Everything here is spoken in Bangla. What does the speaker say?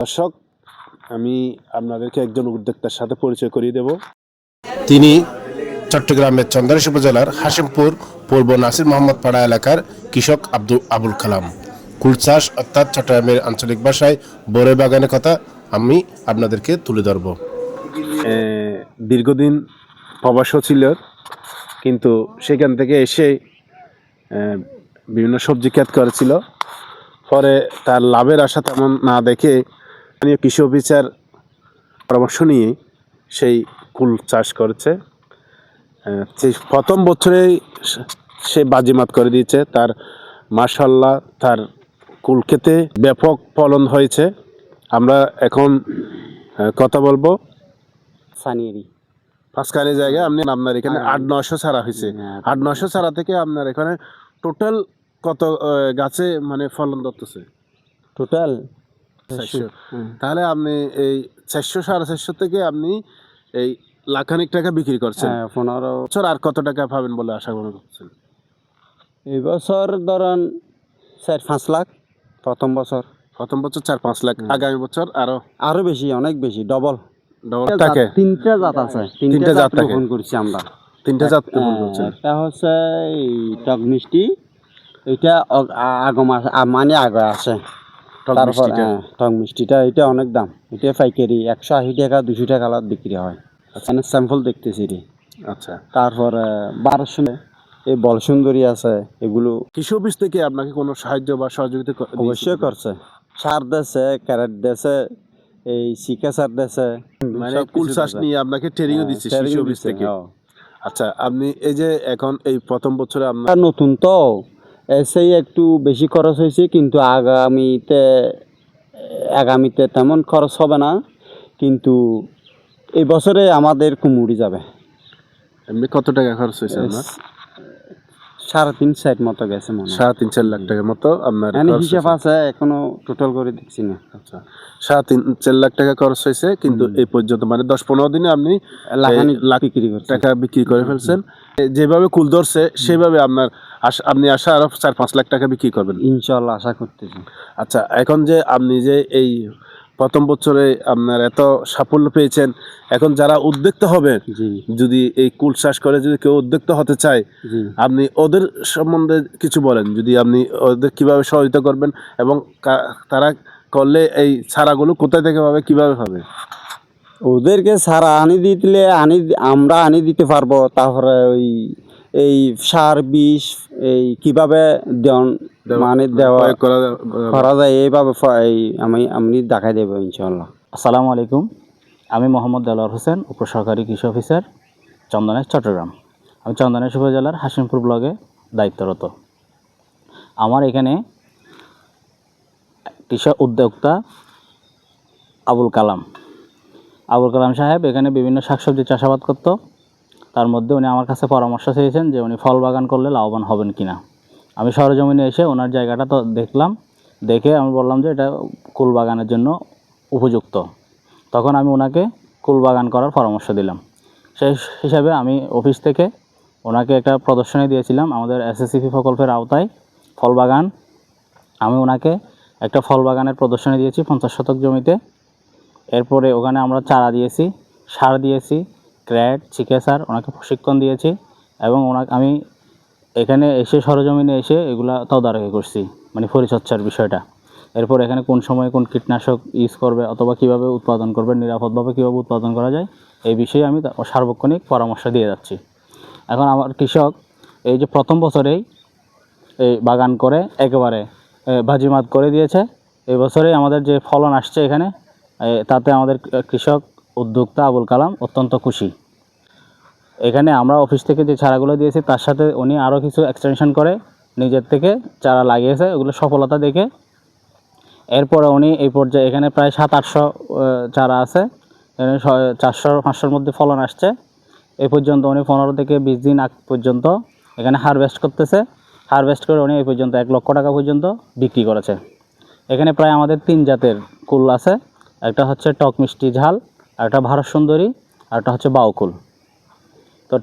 দর্শক, আমি আপনাদেরকে একজন উদ্যোক্তার সাথে পরিচয় করিয়ে দেব। তিনি চট্টগ্রামের চন্দনাইশ উপজেলার হাশিমপুর পূর্ব নাসির মোহাম্মদ পাড়া এলাকার কৃষক আবুল কালাম। কুল চাষ অর্থাৎ চট্টগ্রামের আঞ্চলিক ভাষায় বড়ই বাগানের কথা আমি আপনাদেরকে তুলে ধরব। দীর্ঘদিন প্রবাসও ছিল, কিন্তু সেখান থেকে এসে বিভিন্ন সবজি ক্ষেত করেছিল। পরে তার লাভের আশা তেমন না দেখে স্থানীয় কৃষি অফিসার পরামর্শ নিয়ে সেই কুল চাষ করেছে। সেই প্রথম বছরেই সে বাজিমাত করে দিয়েছে। তার মাশাআল্লাহ তার কুল খেতে ব্যাপক ফলন হয়েছে। আমরা এখন কথা বলবো পাঁচকানি জায়গায় আপনার এখানে 8-900 চারা হয়েছে। 8-900 চারা থেকে আপনার এখানে টোটাল কত গাছে মানে ফলন ধরতেছে? টোটাল 400। তাহলে আপনি এই 400-450 থেকে আপনি এই লাখখানিক টাকা বিক্রি করছেন। 15 বছর আর কত টাকা পাবেন বলে আশা করছেন? এই বছর ধরেন 4-5 লাখ। প্রথম বছর 4-5 লাখ। আগামী বছর আরো বেশি, অনেক বেশি, ডবল থাকে। তিনটা জাত আছে, তিনটা জাত রোপণ করছি আমরা। তিনটা জাত রোপণ করছেন। একটা হচ্ছে এই টক মিষ্টি, এটা মানে আগে আছে। তারপর টক মিষ্টিটা এটা অনেক দাম, এটা পাইকারি 180 টাকা 200 টাকা বিক্রি হয়। মানে স্যাম্পল দেখতেছি রে। আচ্ছা, তারপর 1200 এই বল সুন্দরী আছে। এগুলো কৃষি অফিস থেকে আপনাকে কোনো সাহায্য বা সহযোগিতা অবশ্যই করছে। সার দেছে, ক্যারেট দেছে, এই সিকা সার দেছে, মানে কুল চাষ নিয়ে আপনাকে ট্রেনিংও দিচ্ছে কৃষি অফিস থেকে। আচ্ছা, আপনি এই যে এখন এই প্রথম বছরে আপনার নতুন তো সেই একটু বেশি খরচ হয়েছে, কিন্তু আগামীতে তেমন খরচ হবে না। কিন্তু এই বছরে আমাদের কুমুড়ি যাবে। এমনি কত টাকা খরচ হয়েছে আপনার? 3.5-4 মতো গেছে মনে হয়। 3.5-4 লাখ টাকার মতো আপনার হিসাব আছে, এখনো টোটাল করে দেখছি না। আচ্ছা, 3.5-4 লাখ টাকা খরচ হয়েছে, কিন্তু এই পর্যন্ত মানে 10-15 দিনে আপনি লাখ টাকা বিক্রি করে ফেলছেন। যেভাবে কুল ধরছে সেভাবে আপনি আশা আরো 4-5 লাখ টাকা বিক্রি করবেন ইনশাআল্লাহ, আশা করতেছি। আচ্ছা, এখন যে আপনি যে এই প্রথম বছরে আপনার এত সাফল্য পেয়েছেন, এখন যারা উদ্যোক্তা হবে, যদি এই কুল চাষ করে যদি কেউ উদ্যোক্তা হতে চায়, আপনি ওদের সম্বন্ধে কিছু বলেন। যদি আপনি ওদের কিভাবে সহযোগিতা করবেন এবং তারা করলে এই চারাগুলো কোথায় থেকে পাবে, কিভাবে পাবে? ওদেরকে সারা আমরা আনি দিতে পারবো। তারপরে এই সার বিষ এই কিভাবে মানে দেওয়া করা যায় এইভাবে আমি দেখাই দেবো ইনশাআল্লাহ। আসসালামু আলাইকুম, আমি মোহাম্মদ দেলোয়ার হোসেন, উপসহকারী কৃষি অফিসার, চন্দনাইশ, চট্টগ্রাম। আমি চন্দনাইশ উপজেলার হাশিমপুর ব্লকে দায়িত্বরত। আমার এখানে কৃষক উদ্যোক্তা আবুল কালাম সাহেব এখানে বিভিন্ন শাকসবজি চাষাবাদ করত। তার মধ্যে উনি আমার কাছে পরামর্শ চেয়েছেন যে উনি ফল বাগান করলে লাভবান হবেন কিনা। আমি সরজমিনে এসে ওনার জায়গাটা তো দেখলাম, দেখে আমি বললাম যে এটা কুল বাগানের জন্য উপযুক্ত। তখন আমি ওনাকে কুল বাগান করার পরামর্শ দিলাম। সেই হিসাবে আমি অফিস থেকে ওনাকে একটা প্রদর্শনী দিয়েছিলাম আমাদের SSCP প্রকল্পের আওতায় ফল বাগান। আমি ওনাকে একটা ফল বাগানের প্রদর্শনী দিয়েছি 50 শতক জমিতে। এরপরে ওখানে আমরা চারা দিয়েছি, সার দিয়েছি, ক্র্যাট, চিকা সার, ওনাকে প্রশিক্ষণ দিয়েছি এবং আমি এখানে এসে সরজমিনে এসে এগুলা তদারকি করছি, মানে পরিচর্যার বিষয়টা। এরপর এখানে কোন সময় কোন কীটনাশক ইউজ করবে অথবা কীভাবে উৎপাদন করবে, নিরাপদভাবে কীভাবে উৎপাদন করা যায়, এই বিষয়ে আমি সার্বক্ষণিক পরামর্শ দিয়ে যাচ্ছি। এখন আমার কৃষক এই যে প্রথম বছরেই এই বাগান করে একেবারে বাজিমাত করে দিয়েছে। এই বছরেই আমাদের যে ফলন আসছে এখানে, তাতে আমাদের কৃষক উদ্যোক্তা আবুল কালাম অত্যন্ত খুশি। এখানে আমরা অফিস থেকে যে চারাগুলো দিয়েছি তার সাথে উনি আরও কিছু এক্সটেনশন করে নিজের থেকে চারা লাগিয়েছে, ওগুলো সফলতা দেখে এরপরে উনি এই পর্যায়ে এখানে প্রায় 700-800 চারা আছে, 400-500-র মধ্যে ফলন আসছে। এই পর্যন্ত উনি 15 থেকে 20 দিন আগ পর্যন্ত এখানে হারভেস্ট করতেছে। হারভেস্ট করে উনি এই পর্যন্ত 1 লক্ষ টাকা পর্যন্ত বিক্রি করেছে। এখানে প্রায় আমাদের 3 জাতের কুল আছে, একটা হচ্ছে টক মিষ্টি ঝাল, আর একটা ভারত সুন্দরী, আর একটা হচ্ছে বাউকুল। তো